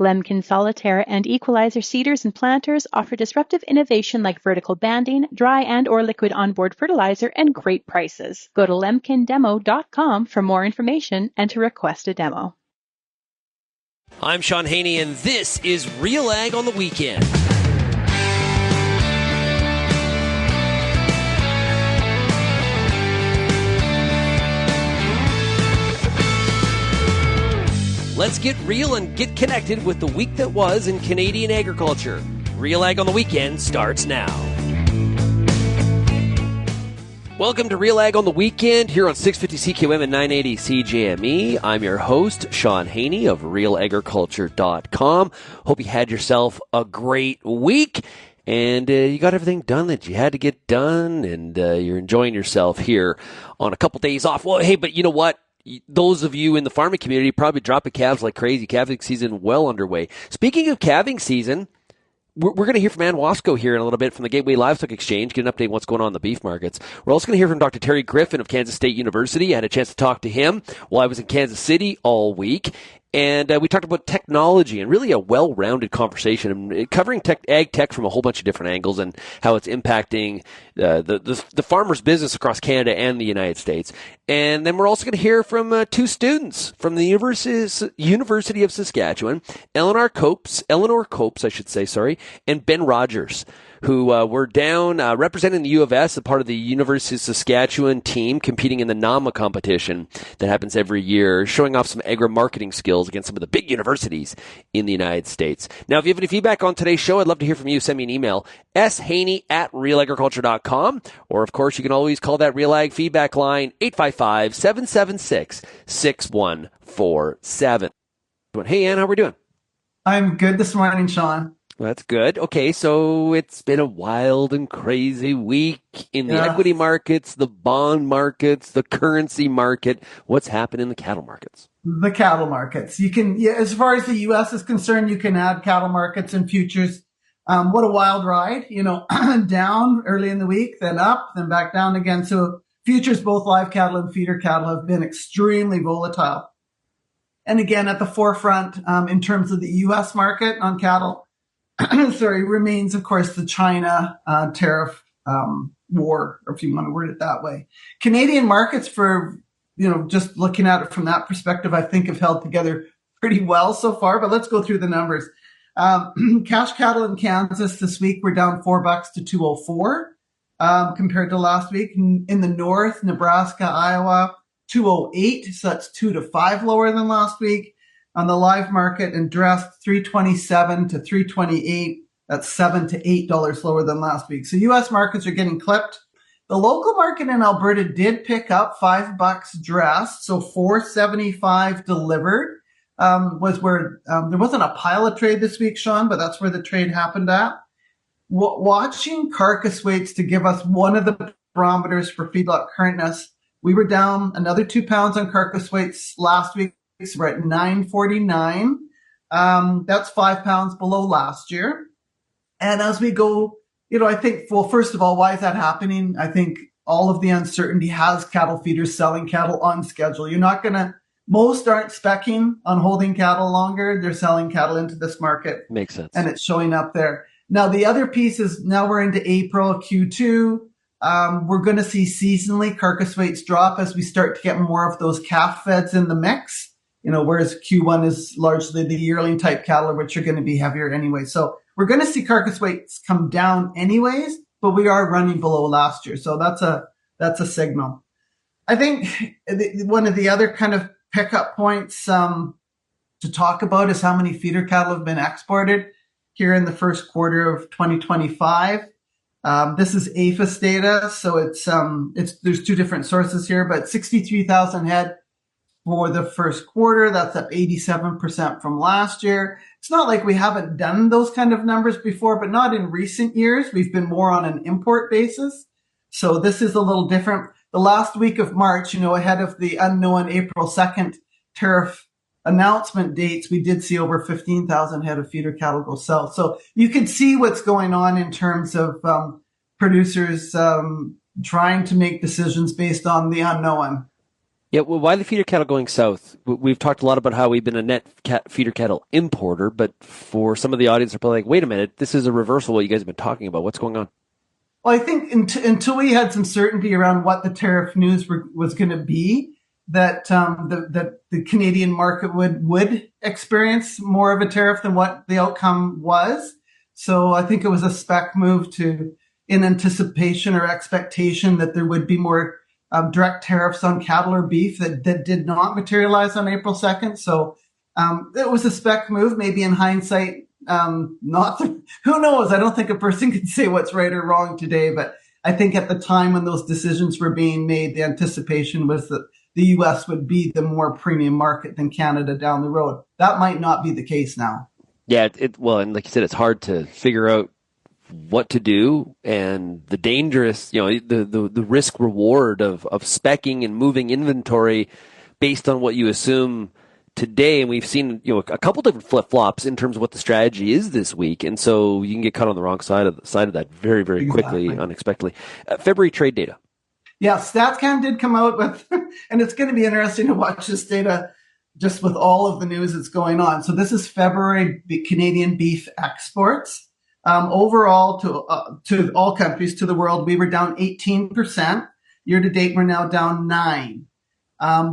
Lemkin Solitaire and Equalizer seeders and planters offer disruptive innovation like vertical banding, dry and or liquid onboard fertilizer, and great prices. Go to lemkindemo.com for more information and to request a demo. I'm Shaun Haney, and this is RealAg on the Weekend. Let's get real and get connected with the week that was in Canadian agriculture. RealAg on the Weekend starts now. Welcome to RealAg on the Weekend here on 650 CQM and 980 CJME. I'm your host, Shaun Haney of RealAgriculture.com. Hope you had yourself a great week and you got everything done that you had to get done, and you're enjoying yourself here on a couple days off. Well, hey, but you know what? Those of you in the farming community probably dropping calves like crazy. Calving season well underway. Speaking of calving season, we're going to hear from Wasko here in a little bit from the Gateway Livestock Exchange, get an update on what's going on in the beef markets. We're also going to hear from Dr. Terry Griffin of Kansas State University. I had a chance to talk to him while I was in Kansas City all week. And we talked about technology and really a well-rounded conversation, covering ag tech from a whole bunch of different angles and how it's impacting the farmer's business across Canada and the United States. And then we're also going to hear from two students from the University of Saskatchewan, Elanor Copes, and Ben Rogers, who were down representing the U of S, a part of the University of Saskatchewan team, competing in the NAMA competition that happens every year, showing off some agri-marketing skills against some of the big universities in the United States. Now, if you have any feedback on today's show, I'd love to hear from you. Send me an email, shaney@realagriculture.com, or, of course, you can always call that RealAg feedback line, 855-776-6147. Hey, Ann, how are we doing? I'm good this morning, Shaun. That's good. Okay, so it's been a wild and crazy week in the equity markets, the bond markets, the currency market. What's happened in the cattle markets? The cattle markets. You can, as far as the U.S. is concerned, you can add cattle markets and futures. What a wild ride, down early in the week, then up, then back down again. So futures, both live cattle and feeder cattle, have been extremely volatile. And again, at the forefront in terms of the U.S. market on cattle, remains, of course, the China tariff war, or if you want to word it that way. Canadian markets, for, just looking at it from that perspective, I think have held together pretty well so far. But let's go through the numbers. Cash cattle in Kansas this week were down $4 to $2.04 compared to last week. In the north, Nebraska, Iowa, $2.08, so that's $2 to $5 lower than last week. On the live market, and dressed $3.27 to $3.28. That's $7 to $8 lower than last week. So U.S. markets are getting clipped. The local market in Alberta did pick up $5 dressed, so $4.75 delivered. Was where there wasn't a pilot trade this week, Shaun, but that's where the trade happened at. Watching carcass weights to give us one of the barometers for feedlot currentness, we were down another 2 pounds on carcass weights last week. So we're at 949. That's 5 pounds below last year. And as we go, I think, well, first of all, why is that happening? I think all of the uncertainty has cattle feeders selling cattle on schedule. Most aren't speccing on holding cattle longer. They're selling cattle into this market. Makes sense. And it's showing up there. Now, the other piece is now we're into April, Q2. We're going to see seasonally carcass weights drop as we start to get more of those calf feds in the mix. Whereas Q1 is largely the yearling type cattle, which are going to be heavier anyway. So we're going to see carcass weights come down anyways, but we are running below last year. So that's a signal. I think one of the other kind of pickup points to talk about is how many feeder cattle have been exported here in the first quarter of 2025. This is APHIS data. So there's two different sources here, but 63,000 head for the first quarter. That's up 87% from last year. It's not like we haven't done those kind of numbers before, but not in recent years. We've been more on an import basis. So this is a little different. The last week of March, ahead of the unknown April 2nd tariff announcement dates, we did see over 15,000 head of feeder cattle go south. So you can see what's going on in terms of producers trying to make decisions based on the unknown. Yeah, well, why the feeder cattle going south? We've talked a lot about how we've been a net feeder cattle importer, but for some of the audience, they're probably like, wait a minute, this is a reversal what you guys have been talking about. What's going on? Well, I think until we had some certainty around what the tariff news was going to be, that the Canadian market would experience more of a tariff than what the outcome was. So I think it was a spec move in anticipation or expectation that there would be more direct tariffs on cattle or beef that did not materialize on April 2nd. So it was a spec move, maybe in hindsight. Who knows? I don't think a person can say what's right or wrong today, but I think at the time when those decisions were being made, the anticipation was that the U.S. would be the more premium market than Canada down the road. That might not be the case now. Yeah, and like you said, it's hard to figure out what to do, and the dangerous, the risk reward of speccing and moving inventory based on what you assume today. And we've seen, a couple different flip-flops in terms of what the strategy is this week. And so you can get caught on the wrong side of that very, very quickly, unexpectedly. February trade data. Yeah, StatsCan did come out with, and it's going to be interesting to watch this data just with all of the news that's going on. So this is February Canadian beef exports. Overall, to all countries, to the world, we were down 18%. Year to date, we're now down 9%.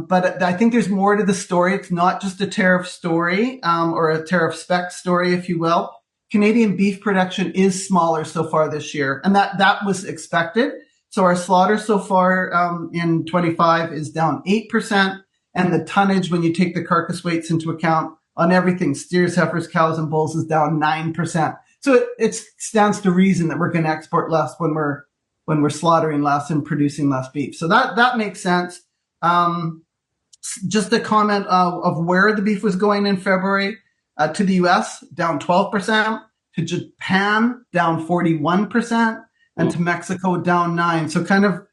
But I think there's more to the story. It's not just a tariff story, or a tariff spec story, if you will. Canadian beef production is smaller so far this year, and that was expected. So our slaughter so far in 25 is down 8%, and the tonnage, when you take the carcass weights into account on everything, steers, heifers, cows, and bulls, is down 9%. So it stands to reason that we're going to export less when we're slaughtering less and producing less beef. So that makes sense. Just a comment of where the beef was going in February, to the U.S., down 12%, to Japan, down 41%, and to Mexico, down 9%. So kind of,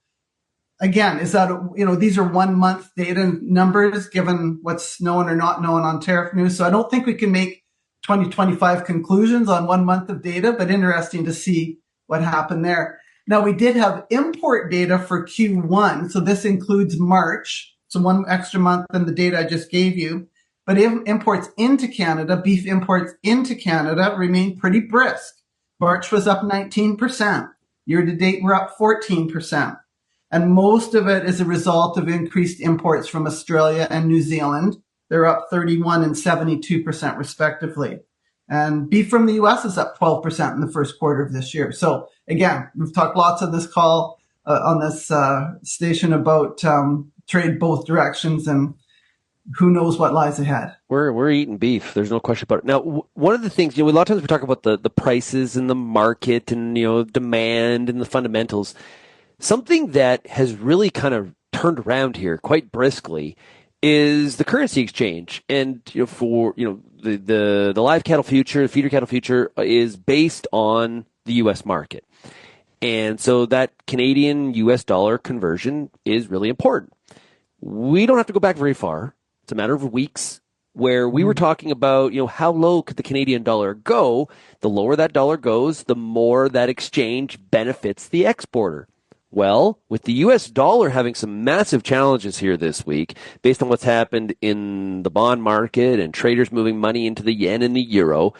again, is that, these are 1 month data numbers given what's known or not known on tariff news. So I don't think we can make 2025 conclusions on 1 month of data, but interesting to see what happened there. Now, we did have import data for Q1, so this includes March, so 1 extra month than the data I just gave you. But imports into Canada, beef imports into Canada, remain pretty brisk. March was up 19%. Year to date, we're up 14%. And most of it is a result of increased imports from Australia and New Zealand. They're up 31 and 72% respectively. And beef from the U.S. is up 12% in the first quarter of this year. So again, we've talked lots on this call, on this station about trade both directions, and who knows what lies ahead. We're eating beef. There's no question about it. Now, one of the things, a lot of times we talk about the prices and the market and, demand and the fundamentals. Something that has really kind of turned around here quite briskly is the currency exchange. And, for, the live cattle future, the feeder cattle future is based on the U.S. market. And so that Canadian U.S. dollar conversion is really important. We don't have to go back very far. It's a matter of weeks where we were talking about, how low could the Canadian dollar go? The lower that dollar goes, the more that exchange benefits the exporter. Well, with the U.S. dollar having some massive challenges here this week, based on what's happened in the bond market and traders moving money into the yen and the euro,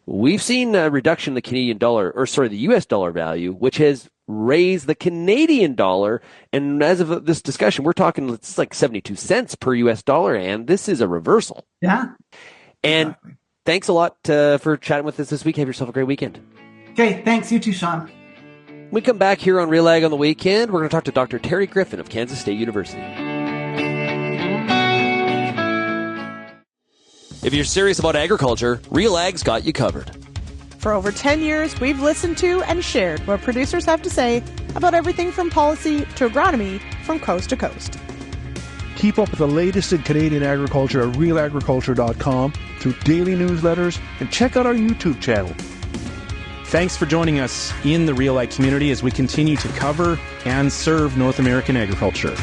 we've seen a reduction in the the U.S. dollar value, which has raised the Canadian dollar. And as of this discussion, we're talking, it's like 72 cents per U.S. dollar, and this is a reversal. Yeah. And exactly. Thanks a lot for chatting with us this week. Have yourself a great weekend. Okay, thanks. You too, Shaun. When we come back here on RealAg on the weekend, we're going to talk to Dr. Terry Griffin of Kansas State University. If you're serious about agriculture, RealAg's got you covered. For over 10 years, we've listened to and shared what producers have to say about everything from policy to agronomy from coast to coast. Keep up with the latest in Canadian agriculture at RealAgriculture.com through daily newsletters, and check out our YouTube channel. Thanks for joining us in the RealAg community as we continue to cover and serve North American agriculture.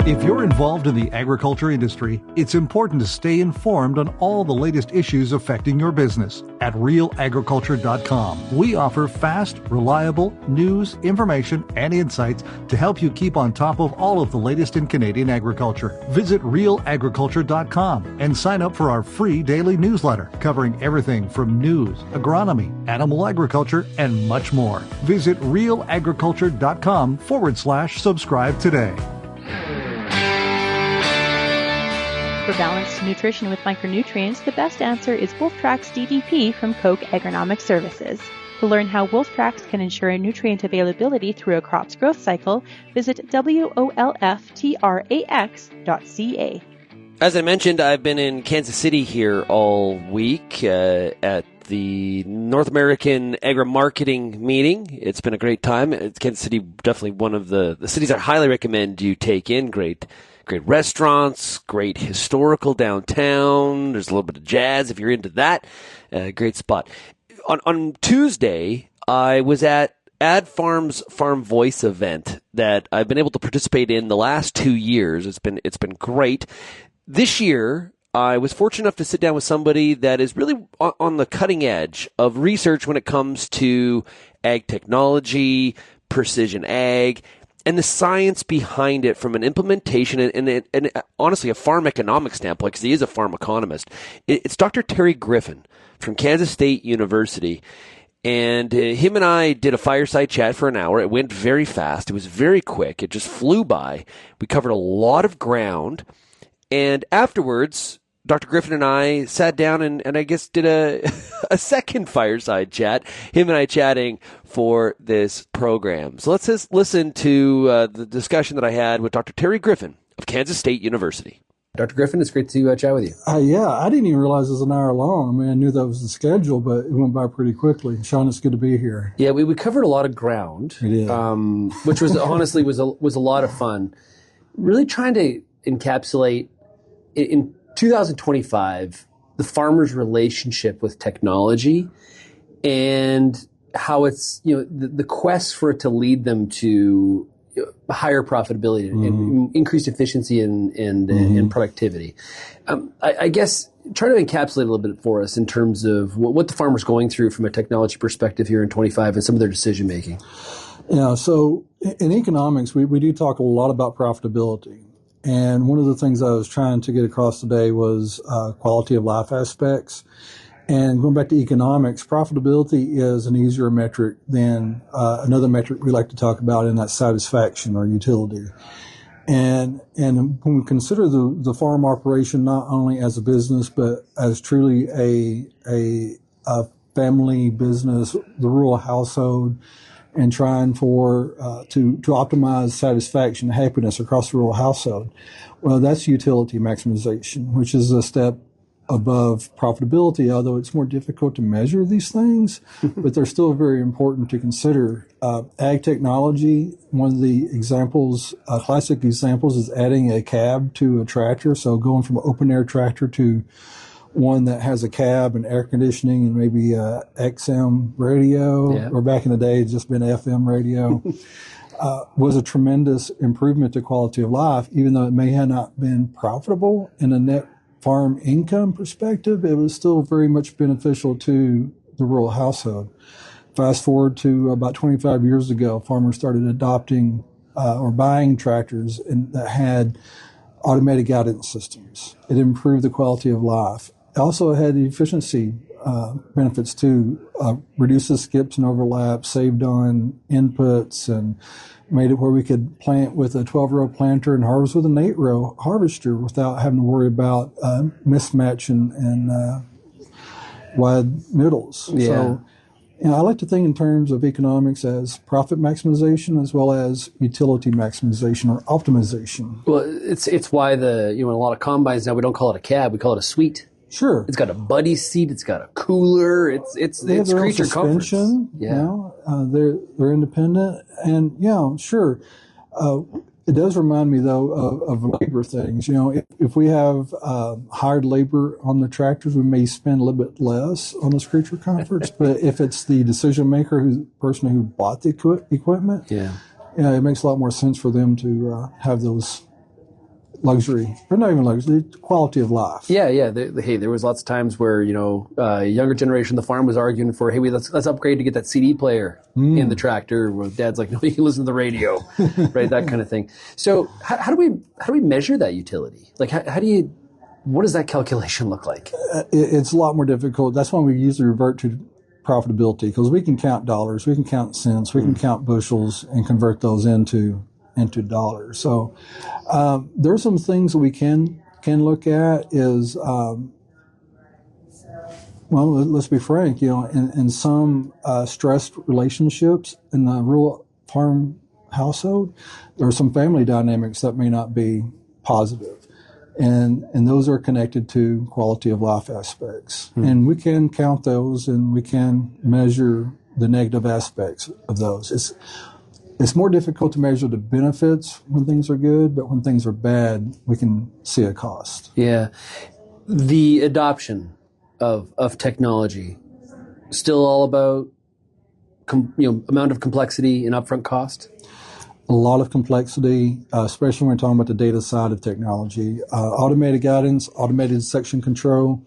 If you're involved in the agriculture industry, it's important to stay informed on all the latest issues affecting your business. At RealAgriculture.com, we offer fast, reliable news, information, and insights to help you keep on top of all of the latest in Canadian agriculture. Visit RealAgriculture.com and sign up for our free daily newsletter covering everything from news, agronomy, animal agriculture, and much more. Visit RealAgriculture.com/subscribe today. For balanced nutrition with micronutrients, the best answer is Wolftrax DDP from Koch Agronomic Services. To learn how Wolftrax can ensure nutrient availability through a crop's growth cycle, visit wolftrax.ca. As I mentioned, I've been in Kansas City here all week at the North American Agri-Marketing meeting. It's been a great time. Kansas City, definitely one of the cities I highly recommend you take in. Great restaurants, great historical downtown. There's a little bit of jazz if you're into that. Great spot. On Tuesday, I was at Ad Farm's Farm Voice event that I've been able to participate in the last 2 years. It's been great. This year, I was fortunate enough to sit down with somebody that is really on the cutting edge of research when it comes to ag technology, precision ag, and the science behind it from an implementation and honestly a farm economic standpoint, because he is a farm economist. It's Dr. Terry Griffin from Kansas State University. And him and I did a fireside chat for an hour. It went very fast. It was very quick. It just flew by. We covered a lot of ground. And afterwards, Dr. Griffin and I sat down and I guess did a second fireside chat, him and I chatting for this program. So let's just listen to the discussion that I had with Dr. Terry Griffin of Kansas State University. Dr. Griffin, it's great to chat with you. Yeah, I didn't even realize it was an hour long. I mean, I knew that was the schedule, but it went by pretty quickly. Shaun, it's good to be here. Yeah, we covered a lot of ground, which was honestly was a lot of fun. Really trying to encapsulate in 2025 the farmer's relationship with technology and how it's the quest for it to lead them to higher profitability and increased efficiency and productivity. I guess try to encapsulate a little bit for us in terms of what the farmer's going through from a technology perspective here in 25 and some of their decision making. Yeah, so in economics, we do talk a lot about profitability. And one of the things I was trying to get across today was quality of life aspects. And going back to economics, profitability is an easier metric than another metric we like to talk about, and that's satisfaction or utility. And when we consider the farm operation not only as a business but as truly a family business, the rural household, and trying to optimize satisfaction and happiness across the rural household, well, that's utility maximization, which is a step above profitability, although it's more difficult to measure these things, but they're still very important to consider. Ag technology, one of the examples, classic examples, is adding a cab to a tractor. So going from an open air tractor to one that has a cab and air conditioning and maybe a XM radio, or back in the day, it's just been FM radio, was a tremendous improvement to quality of life, even though it may have not been profitable in a net farm income perspective. It was still very much beneficial to the rural household. Fast forward to about 25 years ago, farmers started adopting or buying tractors that had automatic guidance systems. It improved the quality of life. It also had efficiency benefits too, reduces skips and overlaps, saved on inputs, and made it where we could plant with a 12-row planter and harvest with an 8-row harvester without having to worry about mismatch and wide middles. Yeah. So, I like to think in terms of economics as profit maximization as well as utility maximization or optimization. Well, it's why in a lot of combines now we don't call it a cab, we call it a suite. Sure. It's got a buddy seat. It's got a cooler. It's creature comforts. Yeah. They're independent, and sure. It does remind me though of labor things. If we have hired labor on the tractors, we may spend a little bit less on those creature comforts. But if it's the decision maker, person who bought the equipment, it makes a lot more sense for them to have those luxury, or not even luxury, quality of life. Yeah. Hey, there was lots of times where, younger generation of the farm was arguing for, hey, let's upgrade to get that CD player in the tractor. Where Dad's like, no, you can listen to the radio, right? That kind of thing. So how do we measure that utility? Like, what does that calculation look like? It's a lot more difficult. That's why we usually revert to profitability, because we can count dollars, we can count cents, we can count bushels and convert those into dollars. So there are some things that we can look at is, let's be frank, in some stressed relationships in the rural farm household, there are some family dynamics that may not be positive. And those are connected to quality of life aspects. And we can count those, and we can measure the negative aspects of those. It's more difficult to measure the benefits when things are good, but when things are bad, we can see a cost. Yeah. The adoption of technology, still all about amount of complexity and upfront cost? A lot of complexity, especially when we're talking about the data side of technology. Automated guidance, automated section control,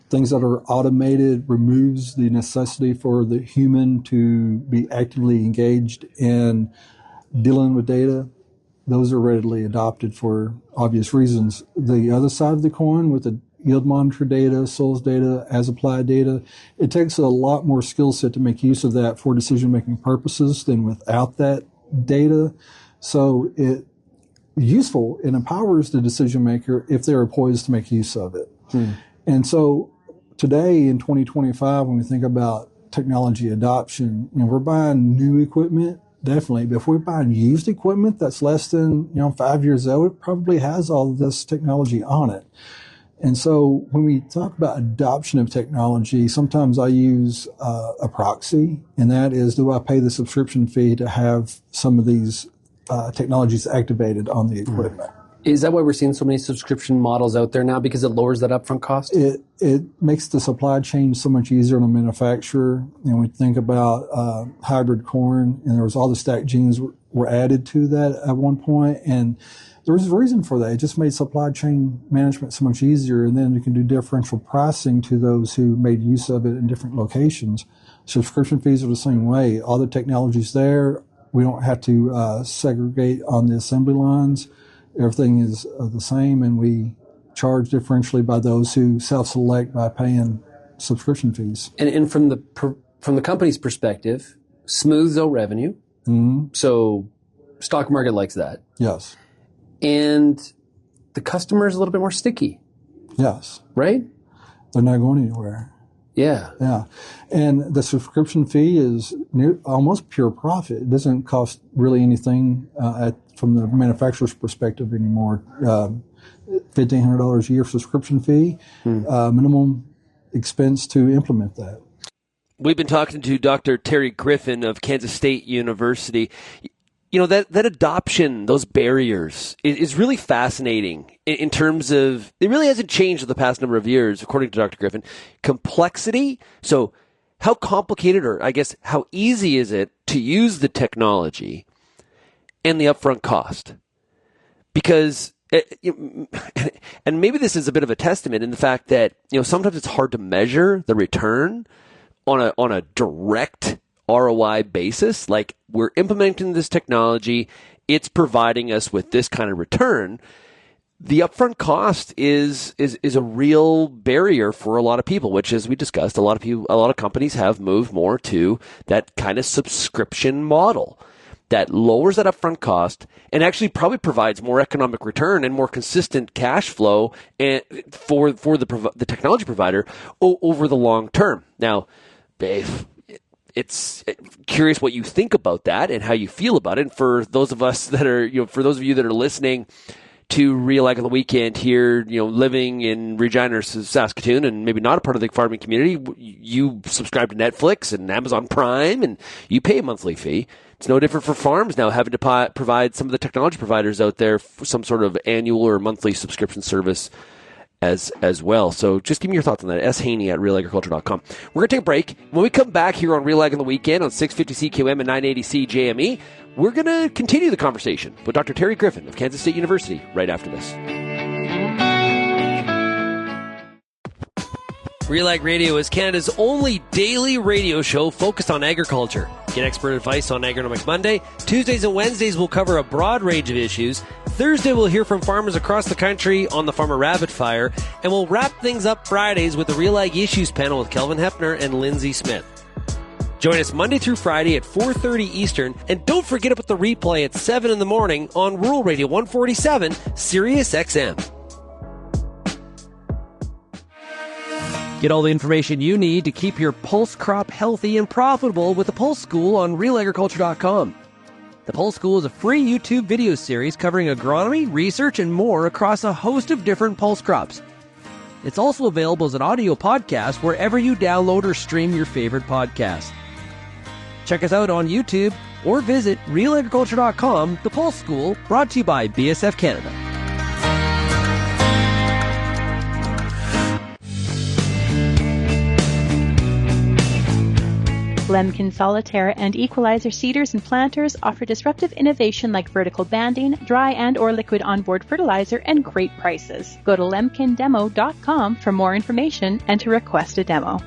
things that are automated removes the necessity for the human to be actively engaged in dealing with data. Those are readily adopted for obvious reasons. The other side of the coin with the yield monitor data, soils data, as applied data, it takes a lot more skill set to make use of that for decision-making purposes than without that data. So it useful and empowers the decision maker if they're poised to make use of it. And so today in 2025, when we think about technology adoption, we're buying new equipment, definitely. But if we're buying used equipment that's less than 5 years old, it probably has all of this technology on it. And so when we talk about adoption of technology, sometimes I use a proxy, and that is, do I pay the subscription fee to have some of these technologies activated on the equipment? Is that why we're seeing so many subscription models out there now, because it lowers that upfront cost? It makes the supply chain so much easier on the manufacturer. We think about hybrid corn, and there was all the stacked genes were added to that at one point, and there was a reason for that. It just made supply chain management so much easier, and then you can do differential pricing to those who made use of it in different locations. Subscription fees are the same way. All the technology's there. We don't have to segregate on the assembly lines. Everything is the same, and we charge differentially by those who self-select by paying subscription fees. And from the company's perspective, smooths out revenue. So stock market likes that. Yes. And the customer is a little bit more sticky. Yes. Right? They're not going anywhere. Yeah. Yeah. And the subscription fee is almost pure profit. It doesn't cost really anything from the manufacturer's perspective anymore. $1,500 a year subscription fee, minimum expense to implement that. We've been talking to Dr. Terry Griffin of Kansas State University. That adoption, those barriers, is really fascinating in terms of, it really hasn't changed in the past number of years, according to Dr. Griffin. Complexity, so how complicated, or I guess how easy is it to use the technology, and the upfront cost? Because, and maybe this is a bit of a testament in the fact that, sometimes it's hard to measure the return on a direct ROI basis. Like, we're implementing this technology, it's providing us with this kind of return. The upfront cost is a real barrier for a lot of people, which, as we discussed, a lot of companies have moved more to that kind of subscription model that lowers that upfront cost and actually probably provides more economic return and more consistent cash flow and for the technology provider over the long term. Now, Dave, it's curious what you think about that and how you feel about it. And for those of us that are, for those of you that are listening to RealAg on the weekend here, living in Regina or Saskatoon and maybe not a part of the farming community, you subscribe to Netflix and Amazon Prime and you pay a monthly fee. It's no different for farms now having to provide some of the technology providers out there for some sort of annual or monthly subscription service as well. So just give me your thoughts on that. Haney at RealAgriculture.com. We're going to take a break. When we come back here on RealAg on the weekend on 650 CQM and 980 CJME, we're going to continue the conversation with Dr. Terry Griffin of Kansas State University right after this. RealAg Radio is Canada's only daily radio show focused on agriculture. Get expert advice on Agronomics Monday. Tuesdays and Wednesdays will cover a broad range of issues. Thursday we'll hear from farmers across the country on the Farmer Rapid Fire. And we'll wrap things up Fridays with the RealAg Issues panel with Kelvin Hepner and Lindsay Smith. Join us Monday through Friday at 4:30 Eastern. And don't forget about the replay at 7 in the morning on Rural Radio 147, Sirius XM. Get all the information you need to keep your pulse crop healthy and profitable with the Pulse School on RealAgriculture.com. The Pulse School is a free YouTube video series covering agronomy, research, and more across a host of different pulse crops. It's also available as an audio podcast wherever you download or stream your favorite podcast. Check us out on YouTube or visit RealAgriculture.com. The Pulse School, brought to you by BSF Canada. Lemkin Solitaire and Equalizer seeders and planters offer disruptive innovation like vertical banding, dry and or liquid onboard fertilizer, and great prices. Go to lemkindemo.com for more information and to request a demo.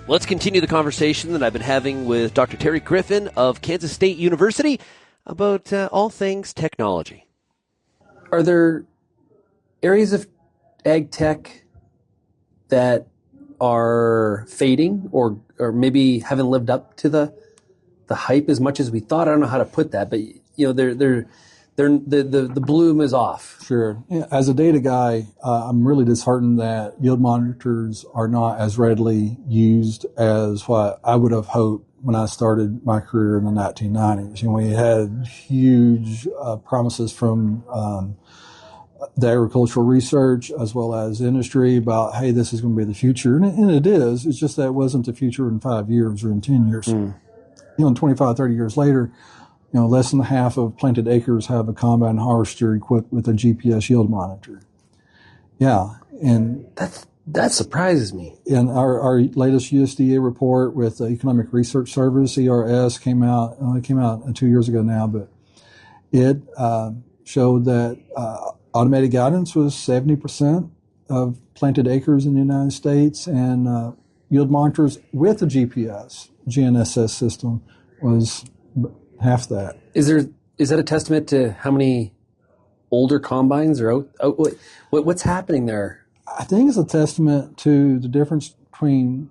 Let's continue the conversation that I've been having with Dr. Terry Griffin of Kansas State University about all things technology. Are there areas of ag tech that are fading or maybe haven't lived up to the hype as much as we thought? I don't know how to put that, but the bloom is off. Sure. Yeah, as a data guy, I'm really disheartened that yield monitors are not as readily used as what I would have hoped when I started my career in the 1990s. We had huge promises from the agricultural research as well as industry about, hey, this is going to be the future. And it is. It's just that it wasn't the future in 5 years or in 10 years. 25, 30 years later, less than half of planted acres have a combine harvester equipped with a GPS yield monitor. Yeah. And that surprises me. And our latest USDA report with the Economic Research Service, ERS, came out 2 years ago now, but it showed that automated guidance was 70% of planted acres in the United States, and yield monitors with a GPS, GNSS system, was half that. Is that a testament to how many older combines are out? What's happening there? I think it's a testament to the difference between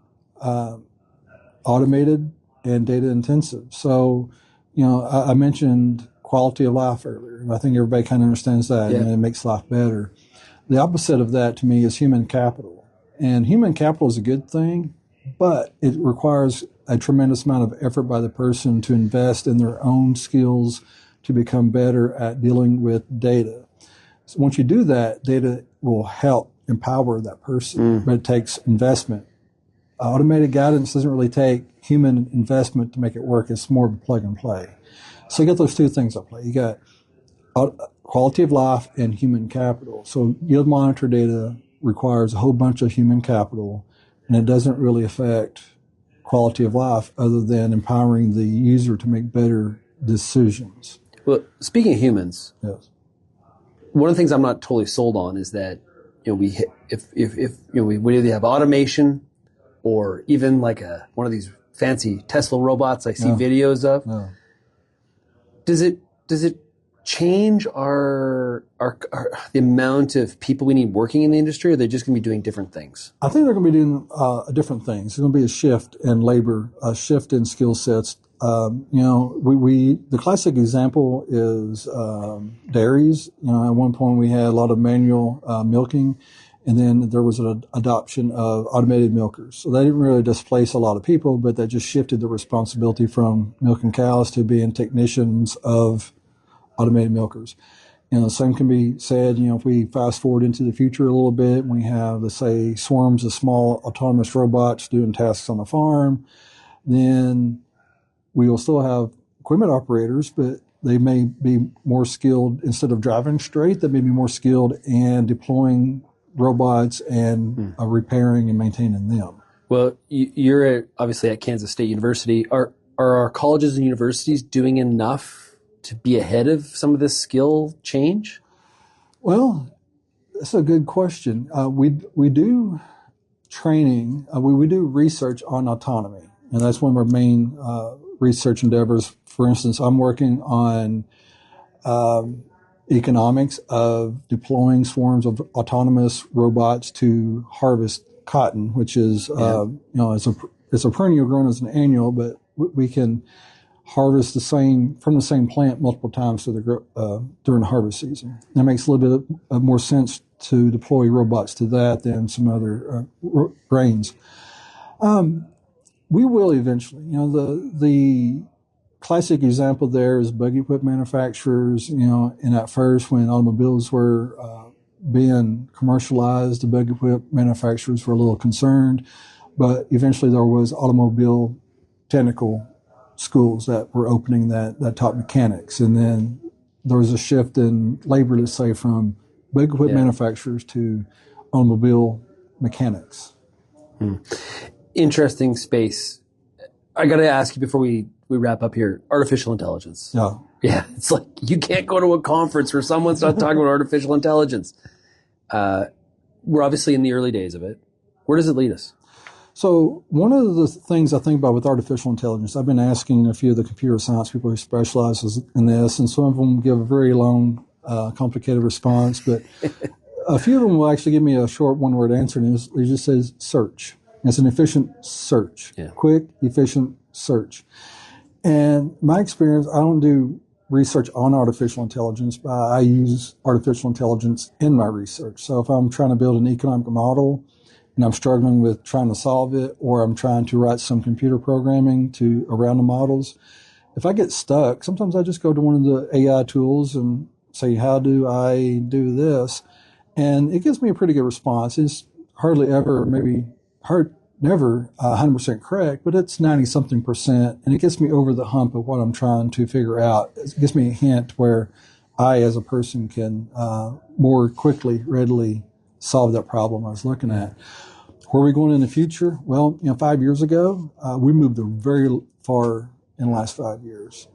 automated and data intensive. So, I mentioned quality of life earlier, and I think everybody kind of understands that, and it makes life better. The opposite of that to me is human capital. And human capital is a good thing, but it requires a tremendous amount of effort by the person to invest in their own skills to become better at dealing with data. So once you do that, data will help empower that person, but it takes investment. Automated guidance doesn't really take human investment to make it work. It's more of a plug and play. So you got those two things at play. You got quality of life and human capital. So yield monitor data requires a whole bunch of human capital, and it doesn't really affect quality of life other than empowering the user to make better decisions. Well, speaking of humans, yes, one of the things I'm not totally sold on is that we either have automation or even like one of these fancy Tesla robots I see videos of. No. Does it change our the amount of people we need working in the industry, or are they just going to be doing different things? I think they're going to be doing different things. There's going to be a shift in labor, a shift in skill sets. The classic example is dairies. At one point we had a lot of manual milking, and then there was an adoption of automated milkers. So they didn't really displace a lot of people, but that just shifted the responsibility from milking cows to being technicians of automated milkers. The same can be said, if we fast forward into the future a little bit, we have, let's say, swarms of small autonomous robots doing tasks on the farm, then we will still have equipment operators, but they may be more skilled, instead of driving straight, they may be more skilled in deploying robots and repairing and maintaining them. Well, you're obviously at Kansas State University. Are our colleges and universities doing enough to be ahead of some of this skill change? Well, that's a good question. We do training, we do research on autonomy, and that's one of our main research endeavors. For instance, I'm working on economics of deploying swarms of autonomous robots to harvest cotton, which is, it's a perennial grown as an annual, but we can harvest from the same plant multiple times during the harvest season. That makes a little bit more sense to deploy robots to that than some other grains. We will eventually. The classic example there is buggy whip manufacturers. And at first, when automobiles were being commercialized, the buggy whip manufacturers were a little concerned, but eventually there was automobile technical schools that were opening that taught mechanics, and then there was a shift in labor, let's say, from buggy whip manufacturers to automobile mechanics. Interesting space. I got to ask you before we wrap up here, artificial intelligence. Yeah, it's like you can't go to a conference where someone's not talking about artificial intelligence. We're obviously in the early days of it. Where does it lead us? So one of the things I think about with artificial intelligence, I've been asking a few of the computer science people who specialize in this, and some of them give a very long, complicated response, but a few of them will actually give me a short one-word answer, and it just says search. It's an efficient search, quick, efficient search. And my experience, I don't do research on artificial intelligence, but I use artificial intelligence in my research. So if I'm trying to build an economic model and I'm struggling with trying to solve it, or I'm trying to write some computer programming around the models, if I get stuck, sometimes I just go to one of the AI tools and say, how do I do this? And it gives me a pretty good response. It's never 100% correct, but it's 90-something%, and it gets me over the hump of what I'm trying to figure out. It gives me a hint where I, as a person, can more quickly, readily solve that problem I was looking at. Where are we going in the future? Well, 5 years ago, we moved very far in the last 5 years.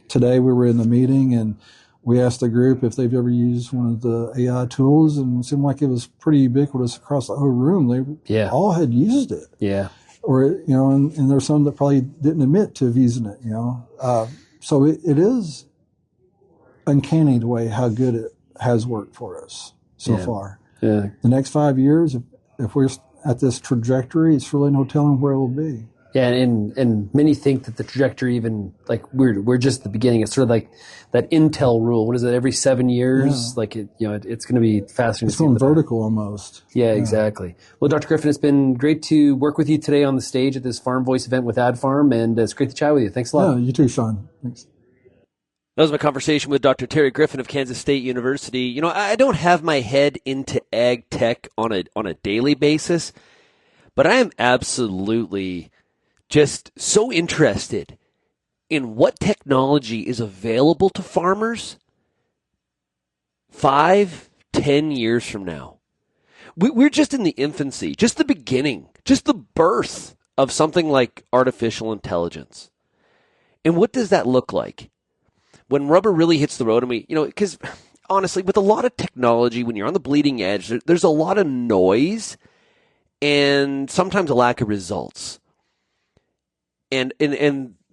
Today we were in the meeting and we asked the group if they've ever used one of the AI tools, and it seemed like it was pretty ubiquitous across the whole room. They all had used it. Yeah. Or, and there's some that probably didn't admit to using it, So it is uncanny the way how good it has worked for us so far. Yeah. The next 5 years, if we're at this trajectory, it's really no telling where it will be. Yeah, and many think that the trajectory, even like we're just at the beginning. It's sort of like that Intel rule. What is it? Every 7 years, like it's going to be fascinating. It's going vertical almost. Yeah, exactly. Well, Dr. Griffin, it's been great to work with you today on the stage at this Farm Voice event with Ad Farm, and it's great to chat with you. Thanks a lot. Yeah, you too, Shaun. Thanks. That was my conversation with Dr. Terry Griffin of Kansas State University. I don't have my head into ag tech on a daily basis, but I am absolutely just so interested in what technology is available to farmers 5-10 years from now. We're just in the infancy, just the beginning, just the birth of something like artificial intelligence. And what does that look like? When rubber really hits the road, because honestly, with a lot of technology, when you're on the bleeding edge, there's a lot of noise and sometimes a lack of results. And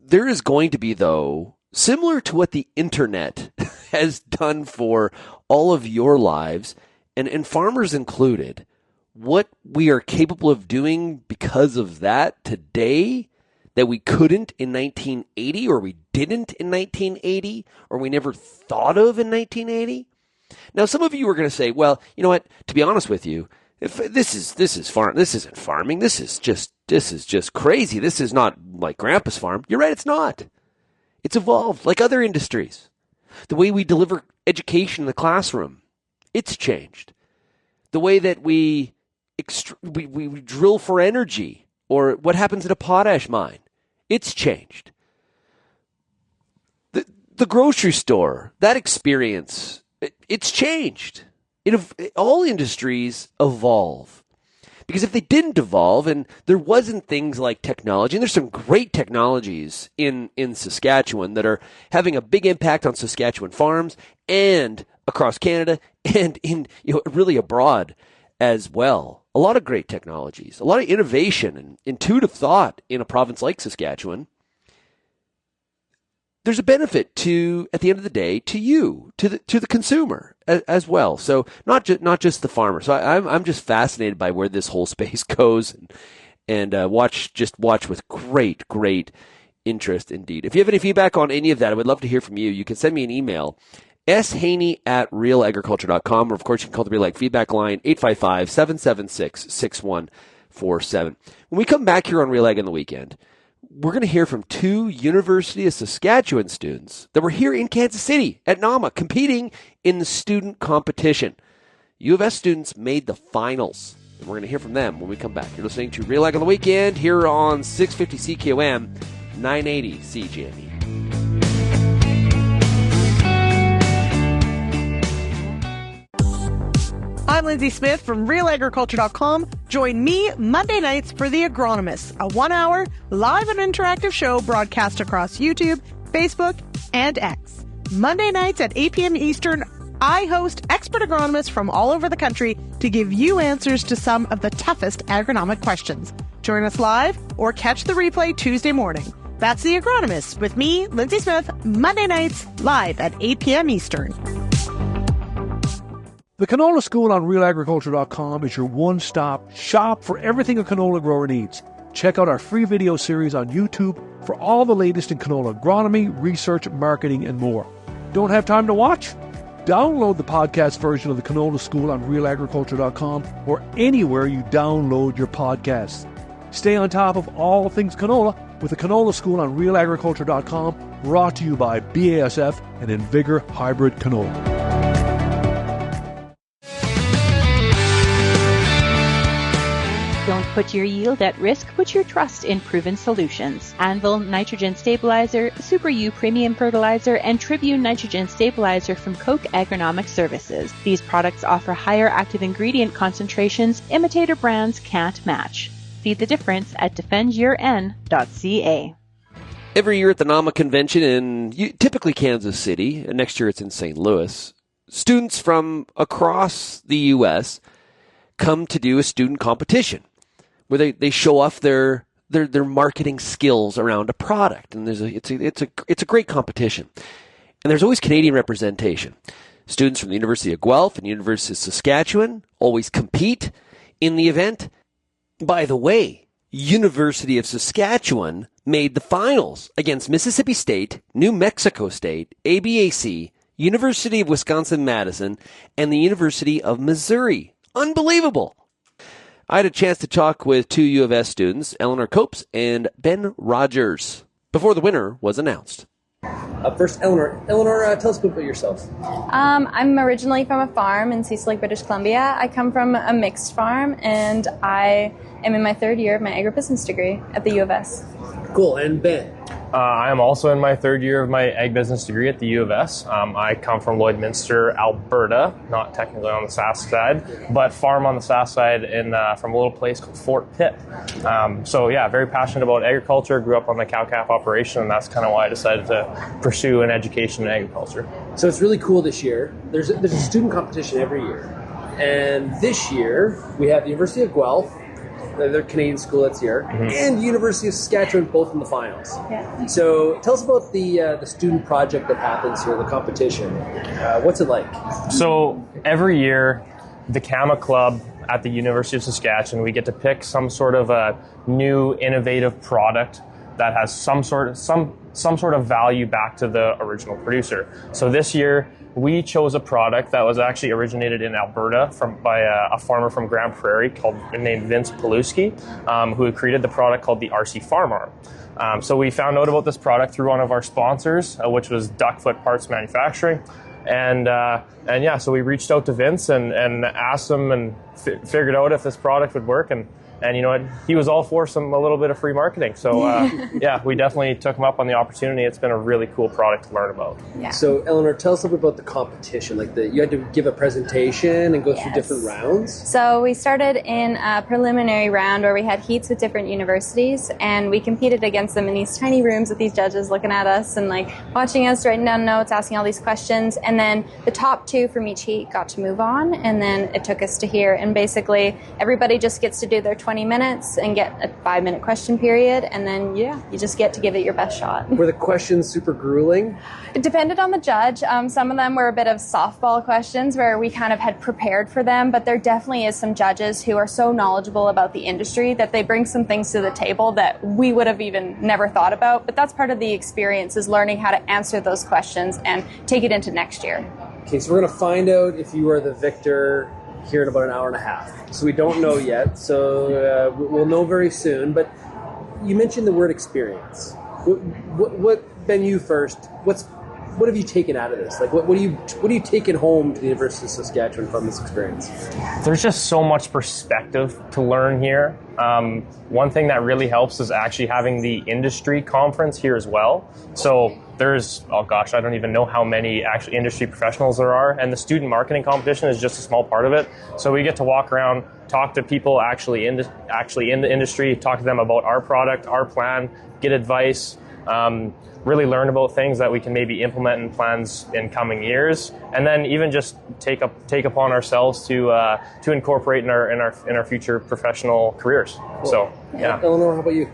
there is going to be, though, similar to what the internet has done for all of your lives, and farmers included, what we are capable of doing because of that today that we couldn't in 1980, or we didn't in 1980, or we never thought of in 1980. Now, some of you are going to say, well, you know what, to be honest with you, if this isn't farming. This is just crazy. This is not like Grandpa's farm. You're right, it's not. It's evolved like other industries. The way we deliver education in the classroom, it's changed. The way that we drill for energy, or what happens in a potash mine, it's changed. The grocery store, that experience, it's changed. All industries evolve. Because if they didn't evolve, and there wasn't things like technology, and there's some great technologies in Saskatchewan that are having a big impact on Saskatchewan farms and across Canada and in really abroad as well. a lot of great technologies, a lot of innovation and intuitive thought in a province like Saskatchewan, there's a benefit to, at the end of the day, to you, to the consumer as well. So not just the farmer. So I'm just fascinated by where this whole space goes, and watch with great interest indeed. If you have any feedback on any of that, I would love to hear from you. You can send me an email, shaney@realagriculture.com, or of course you can call the RealAg feedback line, 855-776-6147. When we come back here on RealAg on the weekend, we're going to hear from two University of Saskatchewan students that were here in Kansas City at NAMA competing in the student competition. U of S students made the finals, and we're going to hear from them when we come back. You're listening to RealAg on the weekend here on 650 CKOM, 980 CJME. I'm Lindsay Smith from RealAgriculture.com. Join me Monday nights for The Agronomist, a 1-hour live and interactive show broadcast across YouTube, Facebook, and X. Monday nights at 8 p.m. Eastern, I host expert agronomists from all over the country to give you answers to some of the toughest agronomic questions. Join us live or catch the replay Tuesday morning. That's The Agronomist with me, Lindsay Smith, Monday nights live at 8 p.m. Eastern. The Canola School on RealAgriculture.com is your one-stop shop for everything a canola grower needs. Check out our free video series on YouTube for all the latest in canola agronomy, research, marketing, and more. Don't have time to watch? Download the podcast version of the Canola School on RealAgriculture.com or anywhere you download your podcasts. Stay on top of all things canola with the Canola School on RealAgriculture.com, brought to you by BASF and Invigor Hybrid Canola. Don't put your yield at risk. Put your trust in proven solutions. Anvil Nitrogen Stabilizer, Super U Premium Fertilizer, and Tribune Nitrogen Stabilizer from Koch Agronomic Services. These products offer higher active ingredient concentrations imitator brands can't match. See the difference at defendyourn.ca. Every year at the NAMA convention in typically Kansas City, and next year it's in St. Louis, students from across the U.S. come to do a student competition where they show off their marketing skills around a product, and it's a great competition. And there's always Canadian representation. Students from the University of Guelph and University of Saskatchewan always compete in the event. By the way, University of Saskatchewan made the finals against Mississippi State, New Mexico State, ABAC, University of Wisconsin-Madison, and the University of Missouri. Unbelievable. I had a chance to talk with two U of S students, Elanor Copes and Ben Rogers, before the winner was announced. First, Elanor. Elanor, tell us a bit about yourself. I'm originally from a farm in Cecil Lake, British Columbia. I come from a mixed farm, and I am in my third year of my agribusiness degree at the U of S. Cool. And Ben? I am also in my third year of my ag business degree at the U of S. I come from Lloydminster, Alberta, not technically on the Sask side, but farm on the Sask side from a little place called Fort Pitt. Very passionate about agriculture, grew up on the cow-calf operation, and that's kind of why I decided to pursue an education in agriculture. So it's really cool this year. There's a student competition every year. And this year, we have the University of Guelph, their Canadian school that's here, and the University of Saskatchewan, both in the finals. Yeah. So tell us about the student project that happens here, the competition. What's it like? So every year, the CAMA Club at the University of Saskatchewan, we get to pick some sort of a new innovative product that has some sort of value back to the original producer. So this year, we chose a product that was actually originated in Alberta by a farmer from Grand Prairie named Vince Paluski, who had created the product called the RC Farm Arm. So we found out about this product through one of our sponsors, which was Duckfoot Parts Manufacturing. So we reached out to Vince and asked him and figured out if this product would work. And And you know what? He was all for a little bit of free marketing. So yeah, we definitely took him up on the opportunity. It's been a really cool product to learn about. Yeah. So Elanor, tell us a little bit about the competition. Like you had to give a presentation and go through different rounds. So we started in a preliminary round where we had heats with different universities, and we competed against them in these tiny rooms with these judges looking at us and like watching us, writing down notes, asking all these questions. And then the top 2 from each heat got to move on, and then it took us to here. And basically everybody just gets to do their 20 minutes and get a 5-minute question period, and then you just get to give it your best shot. Were the questions super grueling? It depended on the judge. Some of them were a bit of softball questions where we kind of had prepared for them, but there definitely is some judges who are so knowledgeable about the industry that they bring some things to the table that we would have even never thought about. But that's part of the experience, is learning how to answer those questions and take it into next year. Okay, so we're going to find out if you are the victor here in about an hour and a half. So we don't know yet, so we'll know very soon. But you mentioned the word experience. What Ben, you first, what have you taken out of this? Like, what are you taking home to the University of Saskatchewan from this experience? There's just so much perspective to learn here. One thing that really helps is actually having the industry conference here as well. So there's, oh gosh, I don't even know how many actually industry professionals there are. And the student marketing competition is just a small part of it. So we get to walk around, talk to people actually in the industry, talk to them about our product, our plan, get advice, really learn about things that we can maybe implement in plans in coming years, and then even just take upon ourselves to incorporate in our future professional careers. Cool. So yeah. Elanor, how about you?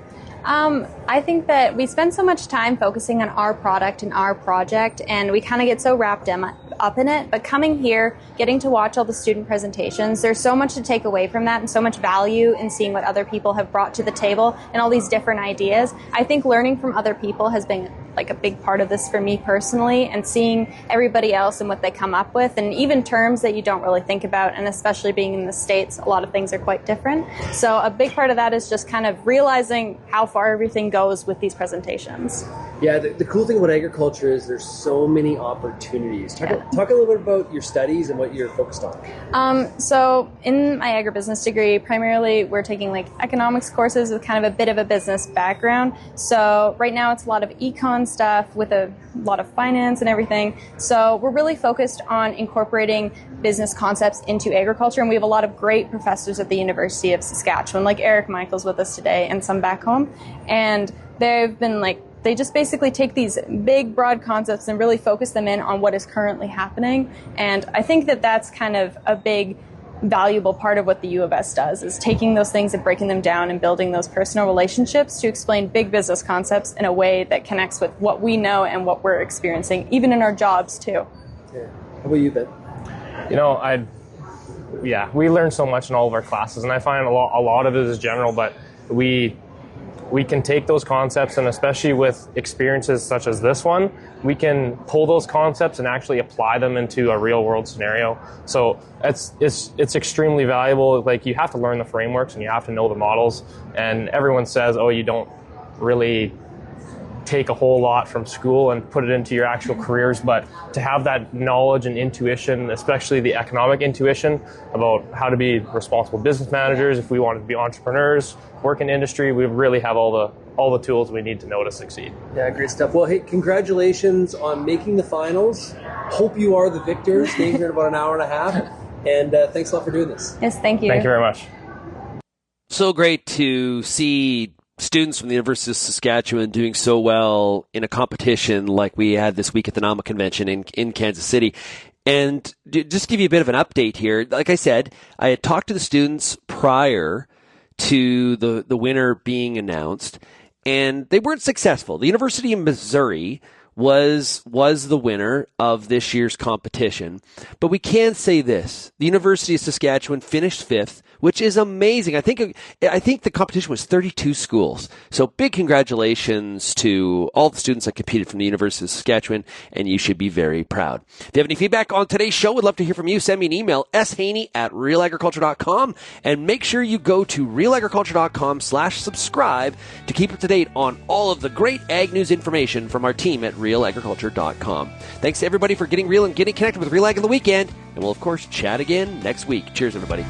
I think that we spend so much time focusing on our product and our project, and we kind of get so wrapped up in it. But coming here, getting to watch all the student presentations, there's so much to take away from that and so much value in seeing what other people have brought to the table and all these different ideas. I think learning from other people has been like a big part of this for me personally, and seeing everybody else and what they come up with, and even terms that you don't really think about, and especially being in the States, a lot of things are quite different. So a big part of that is just kind of realizing how far everything goes with these presentations. Yeah, the cool thing about agriculture is there's so many opportunities. Talk a little bit about your studies and what you're focused on. So in my agribusiness degree, primarily we're taking like economics courses with kind of a bit of a business background. So right now it's a lot of econ stuff with a lot of finance and everything. So we're really focused on incorporating business concepts into agriculture, and we have a lot of great professors at the University of Saskatchewan, like Eric Michael's with us today and some back home. And they've been like, they just basically take these big, broad concepts and really focus them in on what is currently happening. And I think that that's kind of a big, valuable part of what the U of S does, is taking those things and breaking them down and building those personal relationships to explain big business concepts in a way that connects with what we know and what we're experiencing, even in our jobs too. Yeah. How about you, Ben? You know, we learn so much in all of our classes, and I find a lot of it is general, but we can take those concepts, and especially with experiences such as this one, we can pull those concepts and actually apply them into a real world scenario. So it's extremely valuable. Like, you have to learn the frameworks and you have to know the models, and everyone says, oh, you don't really take a whole lot from school and put it into your actual careers, but to have that knowledge and intuition, especially the economic intuition about how to be responsible business managers, if we wanted to be entrepreneurs, work in industry, we really have all the tools we need to know to succeed. Yeah, great stuff. Well, hey, congratulations on making the finals. Hope you are the victors, staying here in about an hour and a half. And thanks a lot for doing this. Yes, thank you. Thank you very much. So great to see students from the University of Saskatchewan doing so well in a competition like we had this week at the NAMA convention in Kansas City. And just to give you a bit of an update here, like I said, I had talked to the students prior to the winner being announced, and they weren't successful. The University of Missouri was the winner of this year's competition. But we can say this: the University of Saskatchewan finished fifth, which is amazing. I think the competition was 32 schools. So big congratulations to all the students that competed from the University of Saskatchewan, and you should be very proud. If you have any feedback on today's show, we'd love to hear from you. Send me an email, shaney@realagriculture.com, and make sure you go to realagriculture.com/subscribe to keep up to date on all of the great ag news information from our team at realagriculture.com. Thanks to everybody for getting real and getting connected with Real Ag on the weekend, and we'll of course chat again next week. Cheers, everybody.